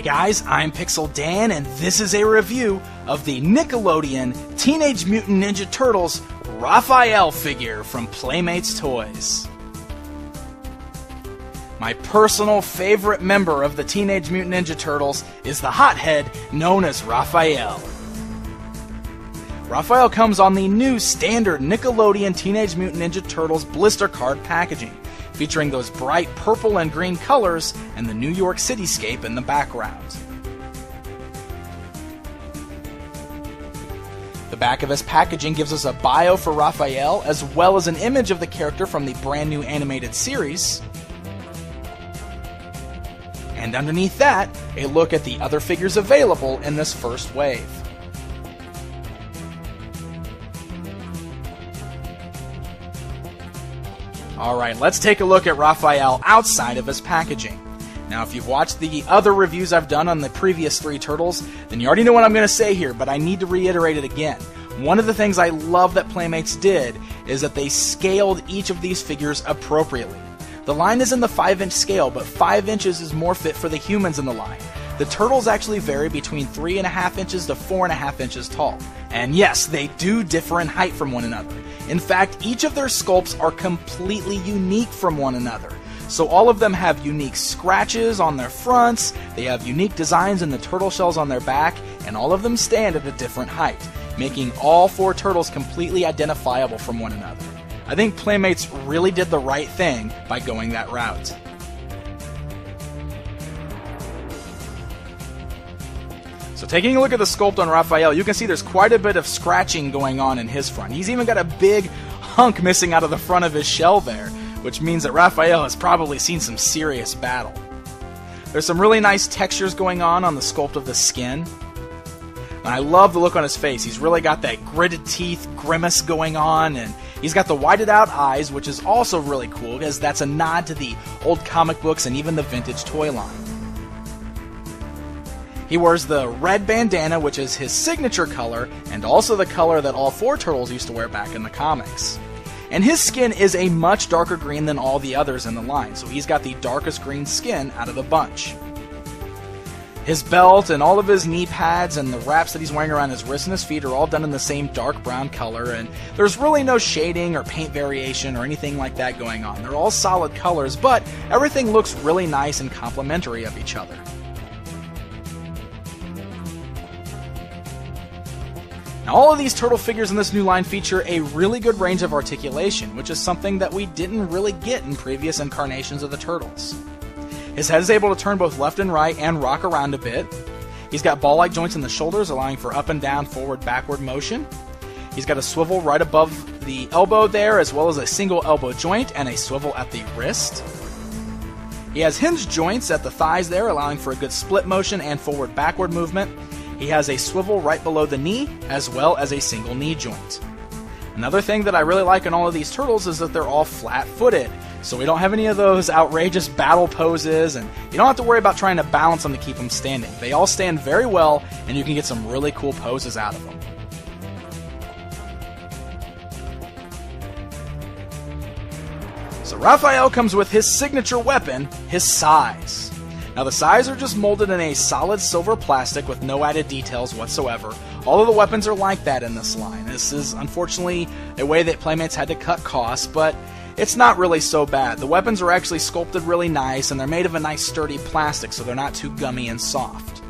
guys, I'm Pixel Dan, and this is a review of the Nickelodeon Teenage Mutant Ninja Turtles Рафаэль figure from Playmates Toys. My personal favorite member of the Teenage Mutant Ninja Turtles is the hothead known as Рафаэль. Рафаэль comes on the new standard Nickelodeon Teenage Mutant Ninja Turtles blister card packaging, featuring those bright purple and green colors and the New York cityscape in the background. The back of this packaging gives us a bio for Рафаэль, as well as an image of the character from the brand new animated series. And underneath that, a look at the other figures available in this first wave. Alright, let's take a look at Рафаэль outside of his packaging. Now, if you've watched the other reviews I've done on the previous three turtles, then you already know what I'm going to say here, but I need to reiterate it again. One of the things I love that Playmates did is that they scaled each of these figures appropriately. The line is in the 5-inch scale, but 5 inches is more fit for the humans in the line. The turtles actually vary between 3.5 inches to 4.5 inches tall. And yes, they do differ in height from one another. In fact, each of their sculpts are completely unique from one another. So all of them have unique scratches on their fronts, they have unique designs in the turtle shells on their back, and all of them stand at a different height, making all 4 turtles completely identifiable from one another. I think Playmates really did the right thing by going that route. So taking a look at the sculpt on Рафаэль, you can see there's quite a bit of scratching going on in his front. He's even got a big hunk missing out of the front of his shell there, which means that Рафаэль has probably seen some serious battle. There's some really nice textures going on the sculpt of the skin. And I love the look on his face. He's really got that gritted teeth grimace going on, and he's got the whited out eyes, which is also really cool because that's a nod to the old comic books and even the vintage toy line. He wears the red bandana, which is his signature color, and also the color that all 4 turtles used to wear back in the comics. And his skin is a much darker green than all the others in the line, so he's got the darkest green skin out of the bunch. His belt and all of his knee pads and the wraps that he's wearing around his wrists and his feet are all done in the same dark brown color, and there's really no shading or paint variation or anything like that going on. They're all solid colors, but everything looks really nice and complementary of each other. Now, all of these turtle figures in this new line feature a really good range of articulation, which is something that we didn't really get in previous incarnations of the turtles. His head is able to turn both left and right and rock around a bit. He's got ball-like joints in the shoulders, allowing for up and down, forward, backward motion. He's got a swivel right above the elbow there, as well as a single elbow joint and a swivel at the wrist. He has hinged joints at the thighs there, allowing for a good split motion and forward-backward movement. He has a swivel right below the knee, as well as a single knee joint. Another thing that I really like in all of these turtles is that they're all flat-footed, so we don't have any of those outrageous battle poses, and you don't have to worry about trying to balance them to keep them standing. They all stand very well, and you can get some really cool poses out of them. So Рафаэль comes with his signature weapon, his sais. Now, the sais are just molded in a solid silver plastic with no added details whatsoever. All of the weapons are like that in this line. This is, unfortunately, a way that Playmates had to cut costs, but it's not really so bad. The weapons are actually sculpted really nice, and they're made of a nice sturdy plastic, so they're not too gummy and soft.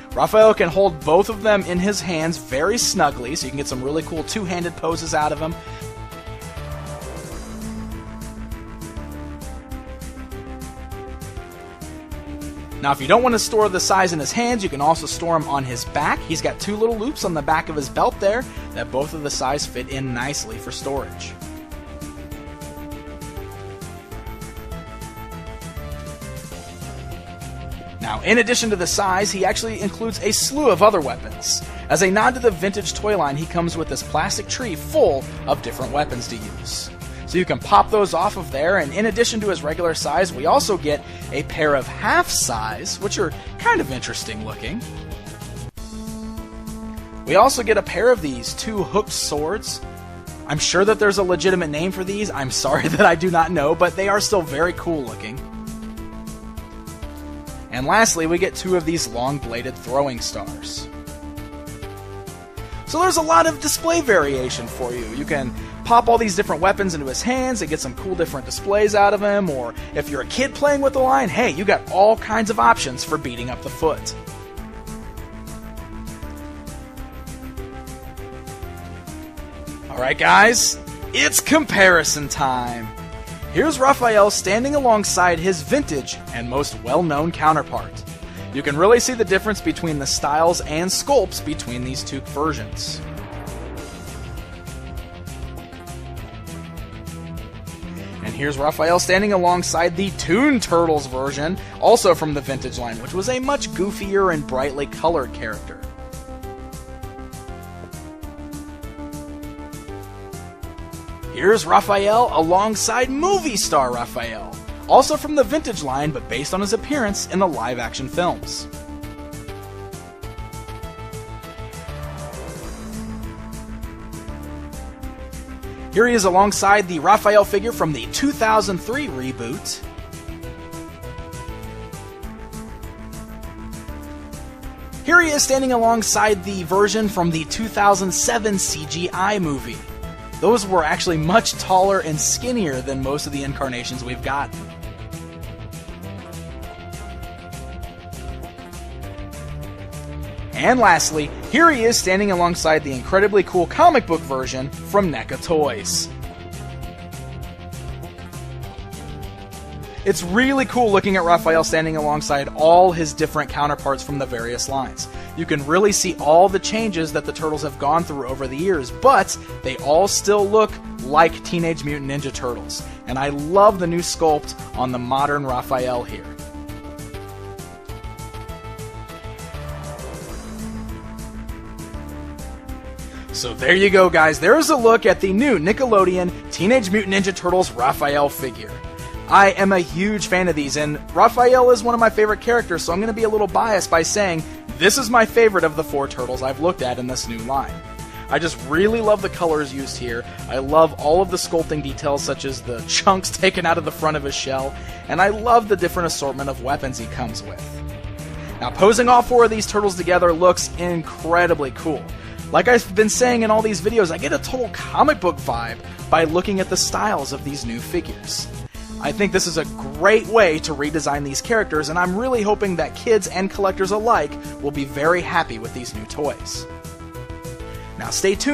Рафаэль can hold both of them in his hands very snugly, so you can get some really cool two-handed poses out of him. Now, if you don't want to store the sais in his hands, you can also store them on his back. He's got 2 little loops on the back of his belt there that both of the sais fit in nicely for storage. Now, in addition to the sais, he actually includes a slew of other weapons. As a nod to the vintage toy line, he comes with this plastic tree full of different weapons to use. So you can pop those off of there, and in addition to his regular sais, we also get a pair of half sais, which are kind of interesting looking. We also get a pair of these 2 hooked swords. I'm sure that there's a legitimate name for these. I'm sorry that I do not know, but they are still very cool looking. And lastly, we get 2 of these long-bladed throwing stars. So there's a lot of display variation for you. You can pop all these different weapons into his hands and get some cool different displays out of him, or if you're a kid playing with the line, hey, you got all kinds of options for beating up the foot. Alright guys, it's comparison time! Here's Рафаэль standing alongside his vintage and most well-known counterpart. You can really see the difference between the styles and sculpts between these 2 versions. And here's Рафаэль standing alongside the Toon Turtles version, also from the vintage line, which was a much goofier and brightly colored character. Here's Рафаэль alongside movie star Рафаэль, also from the vintage line but based on his appearance in the live-action films. Here he is alongside the Рафаэль figure from the 2003 reboot. Here he is standing alongside the version from the 2007 CGI movie. Those were actually much taller and skinnier than most of the incarnations we've gotten. And lastly, here he is standing alongside the incredibly cool comic book version from NECA Toys. It's really cool looking at Рафаэль standing alongside all his different counterparts from the various lines. You can really see all the changes that the Turtles have gone through over the years, but they all still look like Teenage Mutant Ninja Turtles. And I love the new sculpt on the modern Рафаэль here. So there you go guys, there's a look at the new Nickelodeon Teenage Mutant Ninja Turtles Рафаэль figure. I am a huge fan of these, and Рафаэль is one of my favorite characters, so I'm going to be a little biased by saying this is my favorite of the 4 Turtles I've looked at in this new line. I just really love the colors used here. I love all of the sculpting details, such as the chunks taken out of the front of his shell, and I love the different assortment of weapons he comes with. Now, posing all 4 of these turtles together looks incredibly cool. Like I've been saying in all these videos, I get a total comic book vibe by looking at the styles of these new figures. I think this is a great way to redesign these characters, and I'm really hoping that kids and collectors alike will be very happy with these new toys. Now stay tuned.